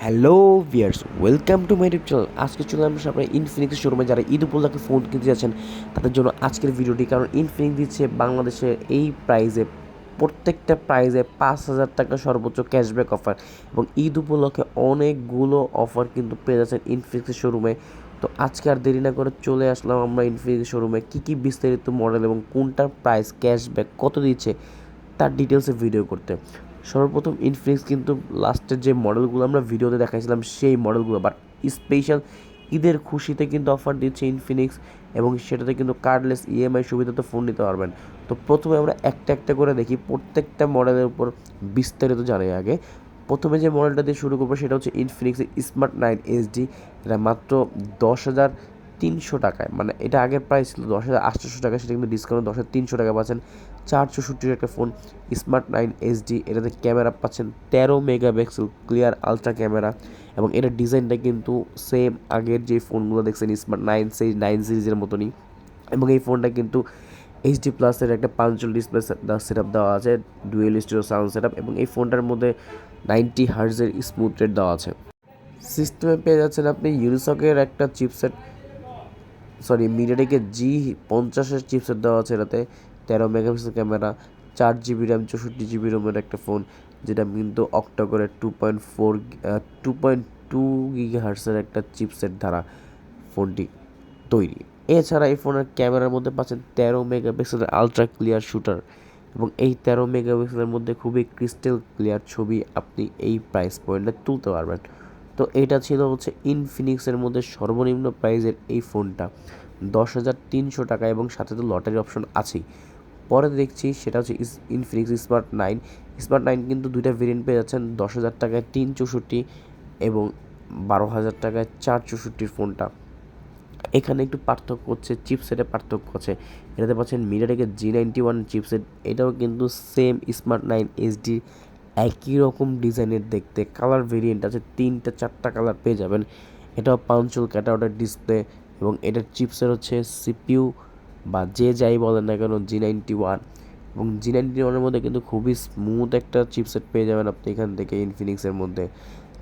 Hello viewers, welcome to my YouTube channel. আজকে চলে আমরা আপনার ইনফিনিক্স শোরুমে যারা ঈদ উপলক্ষে ফোন কিনতে যাচ্ছেন তাদের জন্য আজকের ভিডিওটি। কারণ ইনফিনিক্স দিচ্ছে বাংলাদেশের এই প্রাইজে প্রত্যেকটা প্রাইজে 5,000 টাকা সর্বোচ্চ ক্যাশব্যাক অফার, এবং ঈদ উপলক্ষে অনেকগুলো অফার কিন্তু পেয়ে যাচ্ছেন ইনফিনিক্সের শোরুমে। তো আজকে আর দেরি না করে চলে আসলাম আমরা ইনফিনিক্স শোরুমে। কী বিস্তারিত মডেল এবং কোনটার প্রাইস ক্যাশব্যাক কত দিচ্ছে তার ডিটেলসে ভিডিও করতে। সর্বপ্রথম ইনফিনিক্স কিন্তু লাস্টের যে মডেলগুলো আমরা ভিডিওতে দেখাইছিলাম সেই মডেলগুলো, বাট স্পেশাল ঈদের খুশিতে কিন্তু অফার দিচ্ছে ইনফিনিক্স, এবং সেটাতে কিন্তু কার্ডলেস ইএমআই সুবিধাতে ফোন নিতে পারবেন। তো প্রথমে আমরা একটা একটা করে দেখি, প্রত্যেকটা মডেলের উপর বিস্তারিত জানাই আগে। প্রথমে যে মডেলটা দিয়ে শুরু করবো সেটা হচ্ছে ইনফিনিক্সের স্মার্ট 9 HD। এটা মাত্র 10,300 টাকায়, মানে এটা আগের প্রাইস ছিল 10,800 টাকা, সেটা কিন্তু ডিসকাউন্ট 10,300 টাকা পাচ্ছেন। 464 একটা ফোন স্মার্ট 9 HD। এটাতে ক্যামেরা পাচ্ছেন 13 মেগাপিক্সেল ক্লিয়ার আলট্রা ক্যামেরা, এবং এটার ডিজাইনটা কিন্তু সেম আগের যে ফোনগুলো দেখছেন স্মার্ট 9 সিরিজের মতনই। এবং এই ফোনটা কিন্তু এইচডি প্লাসের একটা পাঞ্চুয়াল ডিসপ্লে সেট আপ দেওয়া আছে, dual stereo sound set up, এবং এই ফোনটার মধ্যে 90 হার্টজের স্মুথ রেট দেওয়া আছে। সিস্টেমে পেয়ে যাচ্ছেন আপনি ইউনিসকের একটা চিপসেট, মিডিয়াটেকের G50-এর চিপসেট দেওয়া আছে। এটাতে 13 megapixel camera, 4 GB RAM, 64 GB রোমের একটা ফোন, যেটা কিন্তু অক্টাকোরের 2.2 গিগাহার্টসের একটা চিপসেট দ্বারা ফোনটি তৈরি। এছাড়া এই ফোনের ক্যামেরার মধ্যে পাচ্ছেন 13 মেগাপিক্সেলের আলট্রা ক্লিয়ার শুটার, এবং এই 13 মেগাপিক্সেলের মধ্যে খুবই ক্রিস্টাল ক্লিয়ার ছবি আপনি এই প্রাইস পয়েন্টে তুলতে পারবেন। তো এটা ছিল হচ্ছে ইনফিনিক্সের মধ্যে সর্বনিম্ন প্রাইজের এই ফোনটা 10,300 টাকা, এবং সাথে তো লটারি অপশন আছেই। পরে দেখছি সেটা হচ্ছে ইনফিনিক্স স্মার্ট 9 কিন্তু দুইটা ভেরিয়েন্ট পেয়ে যাচ্ছেন, 10,000 টাকায় 364 এবং 12,000 টাকায় 464 ফোনটা। এখানে একটু পার্থক্য হচ্ছে, চিপসেটের পার্থক্য আছে। এটাতে পাচ্ছেন মিডিয়াটেকের G91 চিপসেট, এটাও কিন্তু সেম স্মার্ট 9 HD, একই রকম ডিজাইনের দেখতে। কালার ভেরিয়েন্ট আছে 3-4টা কালার পেয়ে যাবেন। এটাও পাঞ্চুয়াল ক্যাটাউটের ডিসপ্লে, এবং এটার চিপসের হচ্ছে সিপিইউ বা যে যাই বলেন না কেন G91, এবং G91-এর মধ্যে কিন্তু খুবই স্মুথ একটা চিপসেট পেয়ে যাবেন আপনি এখান থেকে ইনফিনিক্সের মধ্যে।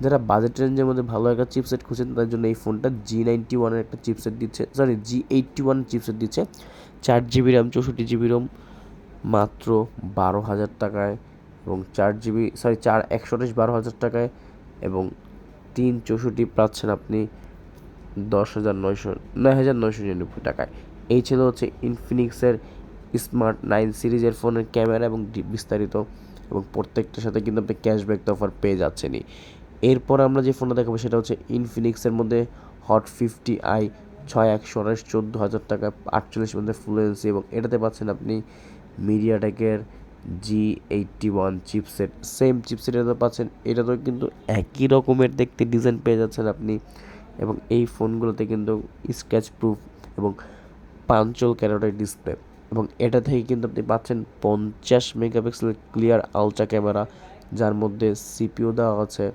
যারা বাজেট রেঞ্জের মধ্যে ভালো একটা চিপসেট খুঁজছেন তাদের জন্য এই ফোনটা G91-এর একটা চিপসেট দিচ্ছে, G81 চিপসেট দিচ্ছে। 4 জিবি র্যাম, 64 জিবি রোম, মাত্র 12,000 টাকায়, এবং 128 12,000 টাকায়, এবং 364 পাচ্ছেন আপনি 9,999 টাকায়। এই ছিল হচ্ছে ইনফিনিক্সের স্মার্ট 9 সিরিজের ফোনের ক্যামেরা এবং বিস্তারিত, এবং প্রত্যেকটার সাথে কিন্তু আপনি ক্যাশব্যাক তো অফার পেয়ে যাচ্ছেনই। এরপর আমরা যে ফোনটা দেখাবো সেটা হচ্ছে ইনফিনিক্সের মধ্যে হট 50i 6/128 14,000 টাকা, 48 মধ্যে ফ্লুয়েন্সি, এবং এটাতে পাচ্ছেন আপনি মিডিয়াটেকের G81 চিপসেট, সেম চিপসেট এটাতে পাচ্ছেন। এটাতেও কিন্তু একই রকমের দেখতে ডিজাইন পেয়ে যাচ্ছেন আপনি, এবং এই ফোনগুলোতে কিন্তু স্ক্র্যাচ প্রুফ এবং পাঞ্চল ক্যারোটার ডিসপ্লে, এবং এটা থেকে কিন্তু আপনি পাচ্ছেন 50 মেগাপিক্সেল ক্লিয়ার আলট্রা ক্যামেরা, যার মধ্যে সিপিইউ দেওয়া আছে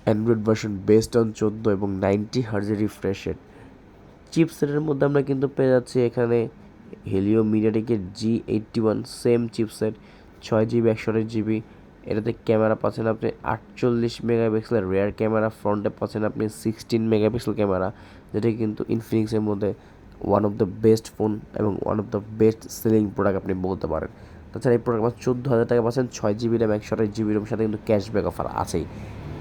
অ্যান্ড্রয়েড ভার্সন বেসড অন 14, এবং 90 হার্জের রিফ্রেশ রেট। চিপসেটের মধ্যে আমরা কিন্তু পেয়ে যাচ্ছি এখানে হেলিও মিডিয়াটেকের G81 same chipset, 6 GB 128 GB. এটাতে ক্যামেরা পাচ্ছেন আপনি 48 মেগাপিক্সেলের রেয়ার ক্যামেরা, ফ্রন্টে পাচ্ছেন আপনি 16 মেগাপিক্সেল ক্যামেরা, যেটা কিন্তু ইনফিনিক্সের মধ্যে one of the best phone এবং one of the best selling product আপনি বলতে পারেন। তাছাড়া এই প্রোডাক্ট আমার 14,000 টাকা পাচ্ছেন, 6 জিবি র্যাম, 128 জিবি রোম, সাথে কিন্তু ক্যাশব্যাক অফার আছেই।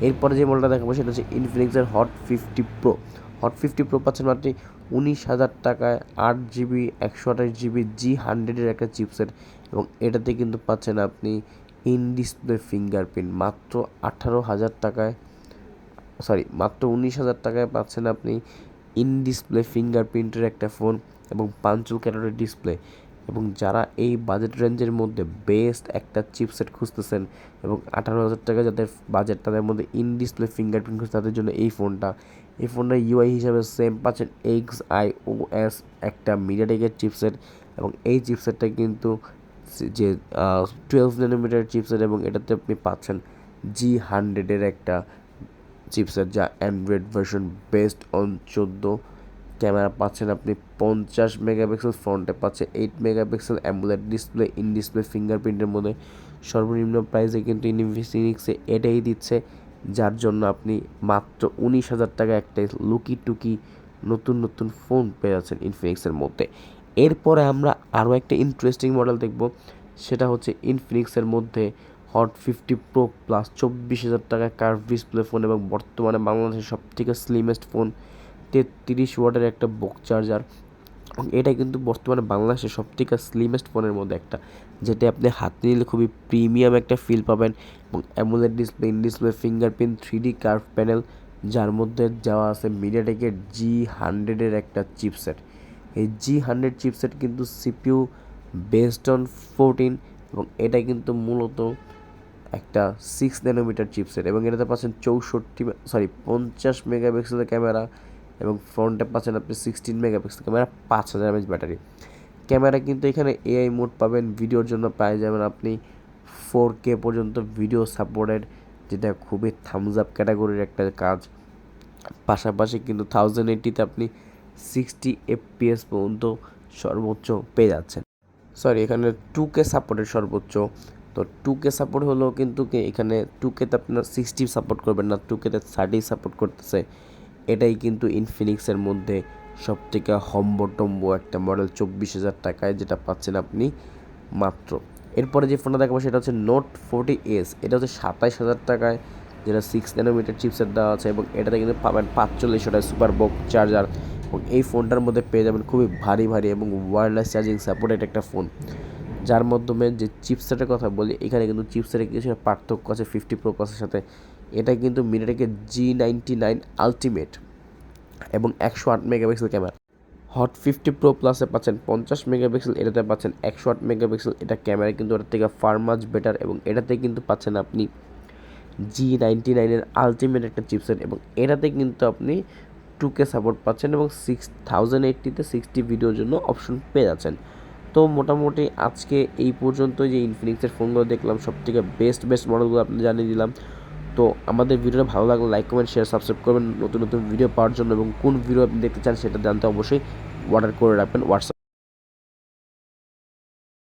এরপরে যে মডেলটা দেখাবো সেটা হচ্ছে ইনফিনিক্সের হট 50 প্রো পাচ্ছেন আপনি 19,000 টাকায়, 8 জিবি 128 জিবি G100-এর একটা চিপসেট, এবং এটাতে কিন্তু পাচ্ছেন আপনি ইন ডিসপ্লে ফিঙ্গারপ্রিন্ট মাত্র 18,000 টাকায়, মাত্র 19,000 টাকায় পাচ্ছেন আপনি ইন ডিসপ্লে ফিঙ্গারপ্রিন্টের একটা ফোন এবং পাঞ্চুল ক্যাটারের ডিসপ্লে। এবং যারা এই বাজেট রেঞ্জের মধ্যে বেস্ট একটা চিপসেট খুঁজতেছেন এবং 18,000 টাকা যাদের বাজেট, তাদের মধ্যে ইন ডিসপ্লে ফিঙ্গারপ্রিন্ট খুঁজছে তাদের জন্য এই ফোনটা ইউআই হিসাবে সেম পাচ্ছেন XIOS একটা মিডিয়াটেকের চিপসেট, এবং এই চিপসেটটা কিন্তু যে 12 nm চিপসেট, এবং এটাতে আপনি পাচ্ছেন G100-এর একটা চিপসেট যা Android version based on 14। Camera পাচ্ছেন আপনি 50 মেগাপিক্সেল, ফ্রন্টে পাচ্ছে 8 megapixel AMOLED display, in display ফিঙ্গারপ্রিন্টের মধ্যে। সর্বনিম্ন প্রাইসে কিন্তু ইনফিনিক্সে এটাই দিচ্ছে, যার জন্য আপনি মাত্র 19,000 টাকা একটা লুকি টুকি নতুন নতুন ফোন পেয়ে যাচ্ছেন ইনফিনিক্সের মধ্যে। এরপরে আমরা আরও একটা ইন্টারেস্টিং মডেল দেখব, সেটা হচ্ছে ইনফিনিক্সের মধ্যে হট 50 প্রো প্লাস 24,000 টাকা কার্ভ ডিসপ্লে ফোন এবং বর্তমানে বাংলাদেশের সবথেকে স্লিমেস্ট ফোন, 33 ওয়াটের একটা বক চার্জার। এবং এটা কিন্তু বর্তমানে বাংলাদেশের সবথেকে স্লিমেস্ট ফোনের মধ্যে একটা, যেটা আপনি হাতে নিলে খুবই প্রিমিয়াম একটা ফিল পাবেন। এবং AMOLED display, in display fingerprint, 3D curve panel, যার মধ্যে যাওয়া আছে মিডিয়াটেকের G100-এর একটা চিপসেট। এই G100 চিপসেট কিন্তু সিপিইউ বেসড অন 14, এবং এটা কিন্তু মূলত একটা 6 ন্যানোমিটার চিপসেট, এবং এটাতে পাচ্ছেন 50 মেগাপিক্সেলের ক্যামেরা, এবং ফ্রন্টে পাচ্ছেন আপনি 16 megapixel camera, 5000 mAh battery. Camera কিন্তু এখানে এআই মোড পাবেন, ভিডিওর জন্য পেয়ে যাবেন আপনি 4K পর্যন্ত ভিডিও সাপোর্টেড, যেটা খুবই থামস আপ ক্যাটাগরির একটা কাজ। পাশাপাশি কিন্তু 1080-তে আপনি 60 FPS পর্যন্ত সর্বোচ্চ পেয়ে যাচ্ছেন। সরি, এখানে 2K সাপোর্টের সর্বোচ্চ। তো 2K সাপোর্ট হলেও কিন্তু এখানে 2K-তে আপনার 60 সাপোর্ট করবেন না, 2K-তে 30 সাপোর্ট করতেছে। এটাই কিন্তু ইনফিনিক্সের মধ্যে সবথেকে হম্বটম্বো একটা মডেল 24,000 টাকায়, যেটা পাচ্ছেন আপনি মাত্র। এরপরে যে ফোনটা দেখাবো সেটা হচ্ছে নোট 40S। এটা হচ্ছে 27,000 টাকায়, যেটা 6 ন্যানোমিটার চিপসেট দেওয়া আছে, এবং এটাতে কিন্তু পাবেন 45 সুপার বক চার্জার। এবং এই ফোনটার মধ্যে পেয়ে যাবেন খুবই ভারী ভারী এবং ওয়্যারলেস চার্জিং সাপোর্টেড একটা ফোন, যার মাধ্যমে যে চিপসেটের কথা বলি, এখানে কিন্তু চিপসেটের কিছু পার্থক্য আছে 50 প্রো প্লাসের সাথে। এটা কিন্তু মিডিয়াটেকের G99 আলটিমেট এবং 108 মেগাপিক্সেল ক্যামেরা। হট 50 প্রো প্লাসে পাচ্ছেন 50 মেগাপিক্সেল, এটাতে পাচ্ছেন 108 মেগাপিক্সেল। এটা ক্যামেরা কিন্তু ওটার থেকে ফার মাচ বেটার, এবং এটাতে কিন্তু পাচ্ছেন আপনি G99-এর আলটিমেট একটা চিপসেট, এবং এটাতে কিন্তু আপনি 2K সাপোর্ট পাচ্ছেন, এবং 1080-তে 60 ভিডিওর জন্য অপশন পেয়ে যাচ্ছেন। তো মোটামুটি আজকে এই পর্যন্ত যে ইনফিনিক্সের ফোনগুলো দেখলাম, সবথেকে বেস্ট মডেলগুলো আপনি জানিয়ে দিলাম। তো আমাদের ভিডিওটা ভালো লাগলে লাইক, কমেন্ট, শেয়ার, সাবস্ক্রাইব করবেন নতুন নতুন ভিডিও পাওয়ার জন্য, এবং কোন ভিডিও আপনি দেখতে চান সেটা জানতে অবশ্যই অর্ডার করে রাখবেন হোয়াটসঅ্যাপ।